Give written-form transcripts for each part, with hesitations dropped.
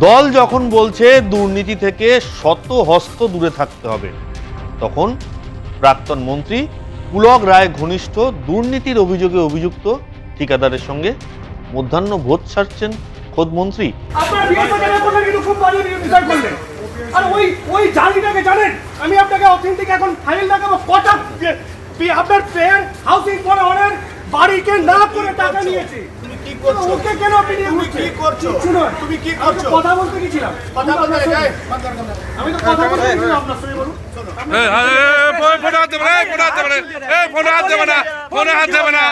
দল যখন বলছে দুর্নীতি থেকে শত হস্ত দূরে থাকতে হবে, তখন প্রাক্তন মন্ত্রী পুলক রায় ঘনিষ্ঠ দুর্নীতির অভিযোগে অভিযুক্ত ঠিকাদারের সঙ্গে মধ্যাহ্ন ভোজ সারছেন খোদ মন্ত্রী। আর ওই জালিটাকে জানেন, আমি আপনাকে অথেন্টিক এখন ফাইল দেখাবো। কটা আপনার পেয়ার হাউসিং ফর অনার বাড়িকে না করে টাকা নিয়েছে। তুমি কি করছো? ওকে কেন আপনি নিয়ে ঘুরছেন? কি করছো? শুনুন, তুমি কি করছো? কথা বলতে গিয়েছিলাম। কথা বলতে যাই। আমি তো কথা বলতে গিয়েছিলাম আপনার সঙ্গে। বলুন। ফোন হাত দেবে না, ফোন হাত দেবে না, ফোন হাত দেবে না, ফোন হাত দেবে না,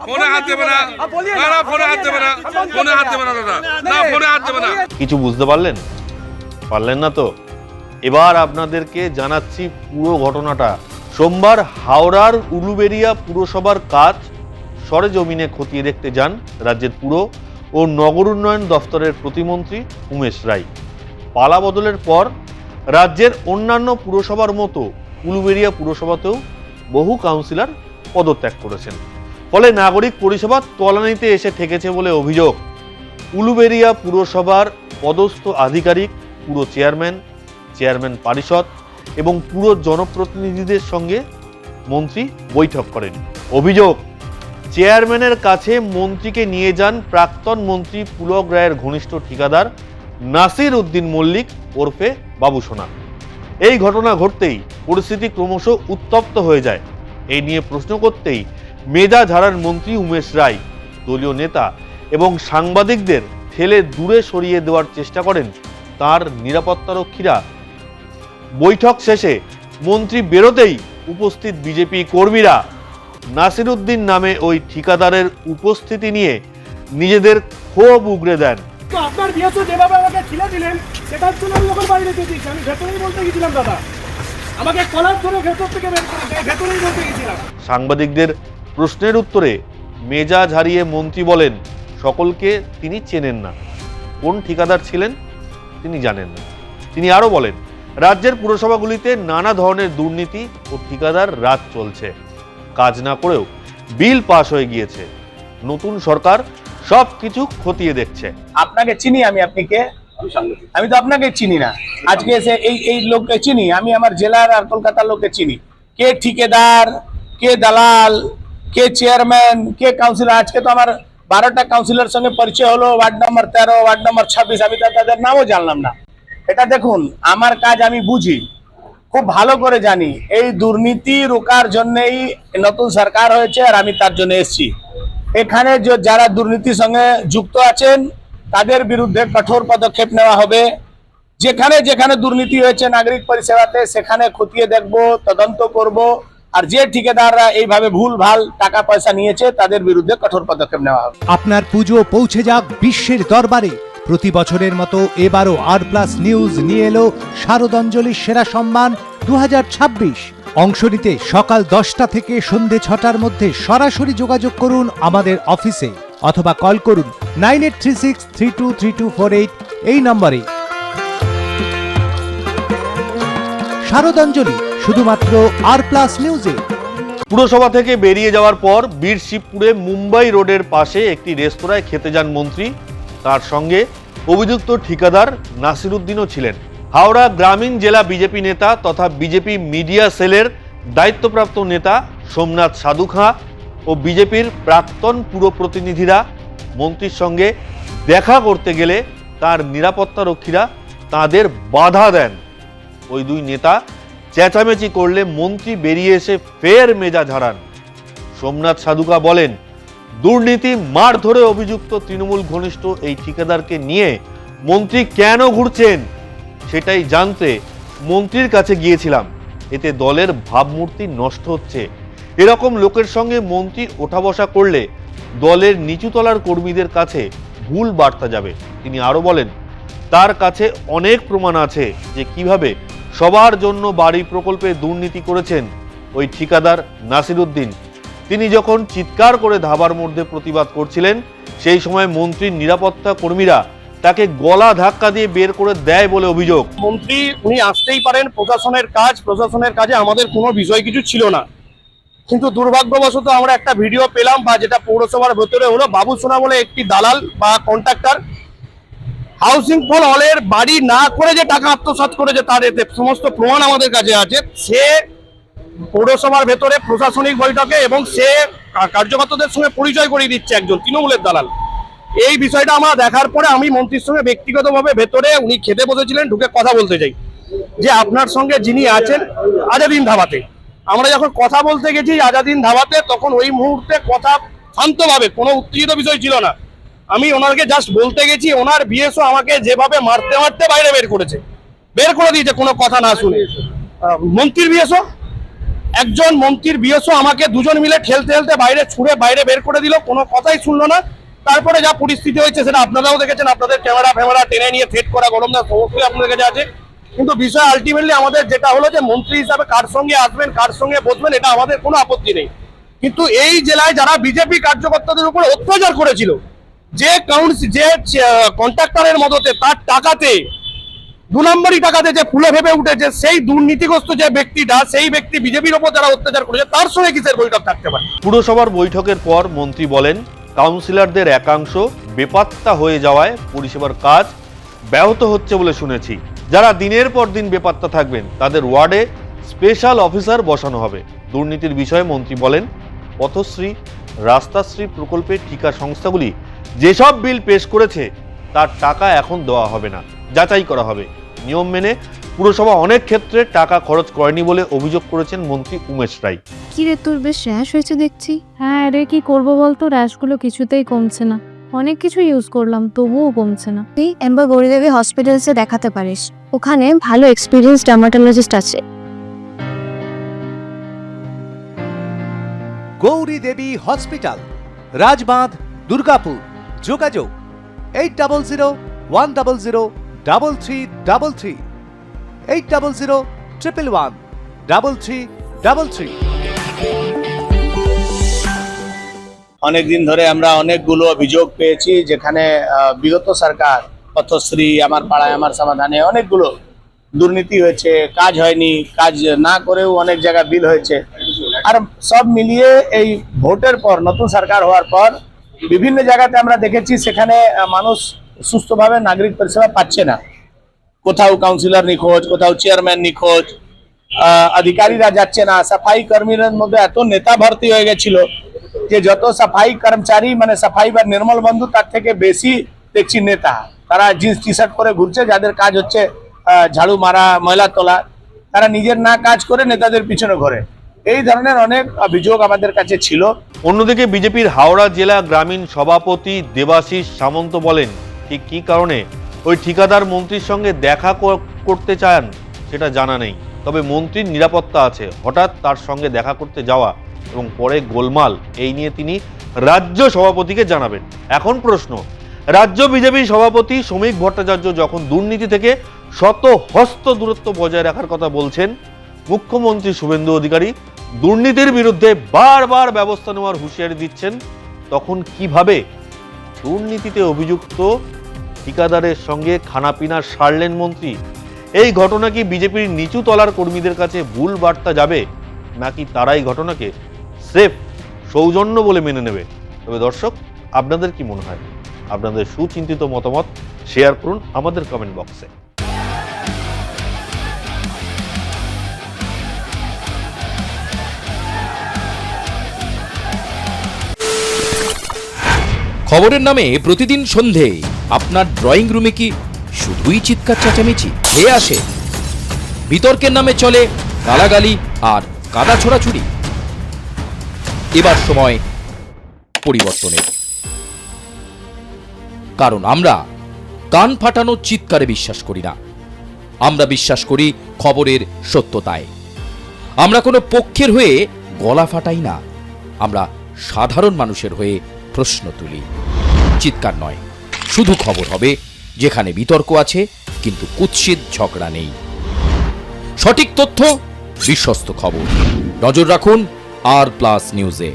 ফোন হাত দেবে না, না ফোন হাত দেবে না, ফোন হাত দেবে না দাদা, না ফোন হাত দেবে না। কিছু বুঝতে পারলেন? পারলেন না তো? এবার আপনাদেরকে জানাচ্ছি পুরো ঘটনাটা। সোমবার হাওড়ার উলুবেড়িয়া পুরসভার কাজ সরেজমিনে খতিয়ে দেখতে যান রাজ্যের পুর ও নগর উন্নয়ন দফতরের প্রতিমন্ত্রী উমেশ রায়। পালা বদলের পর রাজ্যের অন্যান্য পুরসভার মতো উলুবেড়িয়া পুরসভাতেও বহু কাউন্সিলর পদত্যাগ করেছেন। ফলে নাগরিক পরিষেবা তলানিতে এসে ঠেকেছে বলে অভিযোগ। উলুবেড়িয়া পুরসভার পদস্থ আধিকারিক, পুর চেয়ারম্যান, চেয়ারম্যান পরিষদ এবং পুর জনপ্রতিনিধিদের সঙ্গে মন্ত্রী বৈঠক করেন। অভিযোগ, চেয়ারম্যানের কাছে মন্ত্রীকে নিয়ে যান প্রাক্তন মন্ত্রী পুলক রায়ের ঘনিষ্ঠ ঠিকাদার নাসির উদ্দিন মল্লিক ওরফে বাবুসোনা। এই ঘটনা ঘটতেই পরিস্থিতি ক্রমশ উত্তপ্ত হয়ে যায়। এই নিয়ে প্রশ্ন করতেই মেজাজ হারান মন্ত্রী উমেশ রায়। দলীয় নেতা এবং সাংবাদিকদের ঠেলে দূরে সরিয়ে দেওয়ার চেষ্টা করেন তার নিরাপত্তারক্ষীরা। বৈঠক শেষে মন্ত্রী বেরোতেই উপস্থিত বিজেপি কর্মীরা নাসির উদ্দিন নামে ওই ঠিকাদারের উপস্থিতি নিয়ে নিজেদের ক্ষোভ উগরে দেন। তো আপনার বিয়েতে যেভাবে আমাকে খিলে দিলেন, সেটার জন্য আমি যখন বাইরে যেতে দিয়েছি, আমি ভেতরেই বলতে গেছিলাম দাদা, আমাকে কলার ধরে ভেতর থেকে ভেতরেই বলতে গেছিলাম। সাংবাদিকদের প্রশ্নের উত্তরে মেজাজ হারিয়ে মন্ত্রী বলেন সকলকে তিনি চেনেন না, কোন ঠিকাদার ছিলেন তিনি জানেন না। তিনি আরো বলেন রাজ্যের পুরসভাগুলিতে নানা ধরনের দুর্নীতি ও ঠিকাদার রাজ চলছে। কাজ না করেও বিল পাস হয়ে গিয়েছে। নতুন সরকার সবকিছু খতিয়ে দেখছে। আপনাকে চিনি আমি, আপনি কে? আমি তো আপনাকে চিনি না। আজকে এসে এই লোককে চিনি আমি, আমার জেলার আর কলকাতার লোককে চিনি। কে ঠিকাদার, কে দালাল, কে চেয়ারম্যান, কে কাউন্সিলর। আজকে তো আমার 12টা কাউন্সিলর সঙ্গে পরিচয় হলো, ওয়ার্ড নম্বর 13, ওয়ার্ড নম্বর 26। আমি তো তাদের নামও জানলাম না। এটা দেখুন, আমার কাজ আমি বুঝি, খুব ভালো করে জানি। এই দুর্নীতি রোকার জন্যই নতুন সরকার হয়েছে আর আমি তার জন্য এসেছি। এখানে যারা দুর্নীতির সঙ্গে যুক্ত আছেন তাদের বিরুদ্ধে কঠোর পদক্ষেপ নেওয়া হবে। যেখানে যেখানে দুর্নীতি হয়েছে নাগরিক পরিষেবাতে সেখানে খতিয়ে দেখব, তদন্ত করব। আর যে ঠিকাদাররা এইভাবে ভুলভাল টাকা পয়সা নিয়েছে তাদের বিরুদ্ধে কঠোর পদক্ষেপ নেওয়া হবে। আপনার পুজো পৌঁছে যাক বিশ্বের দরবারে। প্রতি বছরের মতো এবারও আর+ নিউজ নিয়ে এলো শারদাঞ্জলির সেরা সম্মান 2026। অংশ নিতে সকাল 10টা থেকে সন্ধে 6টার মধ্যে সরাসরি যোগাযোগ করুন আমাদের অফিসে অথবা কল করুন 9836323248 এই নম্বরে। শারদাঞ্জলি শুধুমাত্র আর+ নিউজে। পুরসভা থেকে বেরিয়ে যাওয়ার পর বীর শিবপুরে মুম্বাই রোডের পাশে একটি রেস্তোরাঁয় খেতে যান মন্ত্রী। তার সঙ্গে অভিযুক্ত ঠিকাদার নাসির উদ্দিনও ছিলেন। হাওড়া গ্রামীণ জেলা বিজেপি নেতা তথা বিজেপি মিডিয়া সেলের দায়িত্বপ্রাপ্ত নেতা সোমনাথ সাধু খাঁ ও বিজেপির প্রাক্তন পুর প্রতিনিধিরা মন্ত্রীর সঙ্গে দেখা করতে গেলে তার নিরাপত্তারক্ষীরা তাদের বাধা দেন। ওই দুই নেতা চেঁচামেচি করলে মন্ত্রী বেরিয়ে এসে ফের মেজাজ হারান। সোমনাথ সাধুকা বলেন দুর্নীতি মারধরে অভিযুক্ত তৃণমূল ঘনিষ্ঠ এই ঠিকাদারকে নিয়ে মন্ত্রী কেন ঘুরছেন সেটাই জানতে মন্ত্রীর কাছে গিয়েছিলাম। এতে দলের ভাবমূর্তি নষ্ট হচ্ছে। এরকম লোকের সঙ্গে মন্ত্রী ওঠা বসা করলে দলের নিচুতলার কর্মীদের কাছে ভুল বার্তা যাবে। তিনি আরো বলেন তার কাছে অনেক প্রমাণ আছে যে কিভাবে সবার জন্য বাড়ি প্রকল্পে দুর্নীতি করেছেন ওই ঠিকাদার নাসির উদ্দিন। তিনি যখন চিৎকার করে ধাবার মধ্যে প্রতিবাদ করছিলেন সেই সময় মন্ত্রীর নিরাপত্তা কর্মীরা তাকে গলা ধাক্কা দিয়ে বের করে দেয় বলে অভিযোগ। মন্ত্রী উনি আসতেই পারেন, প্রশাসনের কাজ, প্রশাসনের কাজে আমাদের কোনো বিষয় কিছু ছিল না। কিন্তু দুর্ভাগ্যবশত আমরা একটা ভিডিও পেলাম, বা যেটা পৌরসভার ভেতরে হলো, বাবুসোনা বলে একটি দালাল বা কন্ট্রাক্টর হাউসিং ফর অলের বাড়ি না করে যে টাকা আত্মসাৎ করেছে তার এতে সমস্ত প্রমাণ আমাদের কাছে আছে। সে পৌরসভার ভেতরে প্রশাসনিক বৈঠকে এবং সে কার্যকর্তাদের সঙ্গে পরিচয় করিয়ে দিচ্ছে একজন তৃণমূলের দালাল। এই বিষয়টা আমরা দেখার পরে আমি মন্ত্রীর সঙ্গে ব্যক্তিগতভাবে ভেতরে, উনি খেতে বসেছিলেন, ঢুকে কথা বলতে চাই যে আপনার সঙ্গে যিনি আছেন আজাদিন ধাবাতে, আমরা যখন কথা বলতে গেছি আজাদিন ধাবাতে, তখন ওই মুহূর্তে কথা শান্তভাবে, কোনো উত্তেজিত বিষয় ছিল না। আমি ওনাকে জাস্ট বলতে গেছি, ওনার বিএসও আমাকে যেভাবে মারতে মারতে বাইরে বের করে দিয়েছে কোনো কথা না শুনে। মন্ত্রীর বিএসও, একজন মন্ত্রীর বিএসও আমাকে দুজন মিলে ঠেলতে বাইরে ছুঁড়ে বাইরে বের করে দিল, কোনো কথাই শুনলো না। তারপরে যা পরিস্থিতি হয়েছে সেটা আপনারাও দেখেছেন, আপনাদের ক্যামেরা টেনে নিয়ে থ্রেট করা, গরম না সমস্তই আপনাদের কাছে আছে। কিন্তু বিষয় আলটিমেটলি আমাদের যেটা হলো যে মন্ত্রী হিসাবে কার সঙ্গে আসবেন, কার সঙ্গে বসবেন, এটা আমাদের কোনো আপত্তি নেই। কিন্তু এই জেলায় যারা বিজেপি কার্যকর্তাদের উপর অত্যাচার করেছিল, যে কন্ট্রাক্টরের মদতে, তার টাকাতে, 2 নম্বরই টাকাতে যে ফুলে ভেবে উঠেছে, সেই দুর্নীতিগ্রস্ত যে ব্যক্তিটা, সেই ব্যক্তি বিজেপির উপর যারা অত্যাচার করেছে তার সঙ্গে কিসের বৈঠক থাকতে পারে? পুরসভার বৈঠকের পর মন্ত্রী বলেন, কাউন্সিলরদের একাংশ বেপাত্তা হয়ে যাওয়ায় পরিষেবার কাজ ব্যাহত হচ্ছে বলে শুনেছি। যারা দিনের পর দিন বেপাত্তা থাকবেন তাদের ওয়ার্ডে স্পেশাল অফিসার বসানো হবে। দুর্নীতির বিষয়ে মন্ত্রী বলেন, পথশ্রী, রাস্তাশ্রী প্রকল্পের ঠিকা সংস্থাগুলি যেসব বিল পেশ করেছে তার টাকা এখন দেওয়া হবে না, যাচাই করা হবে। নিয়ম মেনে পুরসভা অনেক ক্ষেত্রে টাকা খরচ করেনি বলে অভিযোগ করেছেন মন্ত্রী উমেশ রায়। কি রে, তোর বেশ র্যাশ হয়েছে দেখছি। হ্যাঁ রে, কি করবো বলতো, র্যাশগুলো কিছুতেই কমছে না। অনেক কিছু ইউজ করলাম তবুও কমছে না। তুই এম্বার গৌরীদেবী হসপিটালসে দেখাতে পারিস, ওখানে ভালো এক্সপিরিয়েন্স ডার্মাটোলজিস্ট আছে। গৌরী দেবী হসপিটাল, রাজবাঁধ, দুর্গাপুর। যোগাযোগ 8001003333, 8001113333। অনেকদিন ধরে আমরা অনেকগুলো অভিযোগ পেয়েছি, যেখানে বিগত সরকার পথশ্রী, আমার পাড়ায় আমার সমাধানে অনেকগুলো দুর্নীতি হয়েছে, কাজ হয়নি, কাজ না করেও অনেক জায়গায় বিল হয়েছে। আর সব মিলিয়ে এই ভোটের পর, নতুন সরকার হওয়ার পর বিভিন্ন জায়গাতে আমরা দেখেছি সেখানে মানুষ সুস্থভাবে নাগরিক পরিষেবা পাচ্ছে না। কোথাও কাউন্সিলর নিখোঁজ, কোথাও চেয়ারম্যান নিখোঁজ, अधिकारीরা যাচ্ছে না। সাফাই কর্মীদের মধ্যে এত নেতা ভর্তি হয়ে গেছিল যে যত সাফাই কর্মচারী, মানে সাফাই বা নির্মল বন্ধু, তার থেকে বেশি দেখছি নেতা। তারা জিন্স টি শার্ট পরে ঘুরছে, যাদের কাজ হচ্ছে ঝাড়ু মারা, ময়লা তোলা। তারা নিজের না কাজ করে নেতাদের পিছনে ঘোরে। এই ধরনের অনেক অভিযোগ আমাদের কাছে ছিল। অন্যদিকে বিজেপির হাওড়া জেলা গ্রামীণ সভাপতি দেবাশিস সামন্ত বলেন, ঠিক কী কারণে ওই ঠিকাদার মন্ত্রীর সঙ্গে দেখা করতে চান সেটা জানা নেই, তবে মন্ত্রীর নিরাপত্তা আছে। হঠাৎ তার সঙ্গে দেখা করতে যাওয়া এবং পরে গোলমাল, এই নিয়ে তিনি রাজ্য সভাপতিকে জানাবেন। এখন প্রশ্ন, রাজ্য বিজেপি সভাপতি শ্রমিক ভট্টাচার্য যখন দুর্নীতি থেকে শত হস্ত দূরত্ব বজায় রাখার কথা বলছেন, মুখ্যমন্ত্রী শুভেন্দু অধিকারী দুর্নীতির বিরুদ্ধে বারবার ব্যবস্থা নেওয়ার হুঁশিয়ারি দিচ্ছেন, তখন কিভাবে দুর্নীতিতে অভিযুক্ত ঠিকাদারের সঙ্গে খানাপিনা সারলেন মন্ত্রী? এই ঘটনা কি বিজেপির নিচু তলার কর্মীদের কাছে ভুল বার্তা যাবে, নাকি তারাই ঘটনাকে সেফ সৌজন্য বলে মেনে নেবে? তবে দর্শক, আপনাদের কি মনে হয়? আপনাদের সুচিন্তিত মতামত শেয়ার করুন আমাদের কমেন্ট বক্সে। খবরের নামে প্রতিদিন সন্ধে আপনার ড্রয়িং রুমে কি শুধুই চিৎকার চেঁচামেচি খেয়ে আসে? বিতর্কের নামে চলে গালাগালি আর কাদা ছোড়াছুড়ি। এবার সময় পরিবর্তনের, কারণ আমরা কান ফাটানো চিৎকারে বিশ্বাস করি না। আমরা বিশ্বাস করি খবরের সত্যতায়। আমরা কোনো পক্ষের হয়ে গলা ফাটাই না, আমরা সাধারণ মানুষের হয়ে প্রশ্ন তুলি। চিৎকার নয়, শুধু খবর হবে, যেখানে বিতর্ক আছে কিন্তু কুৎসিত ঝগড়া নেই। সঠিক তথ্য, বিশ্বস্ত খবর। নজর রাখুন আর প্লাস নিউজে।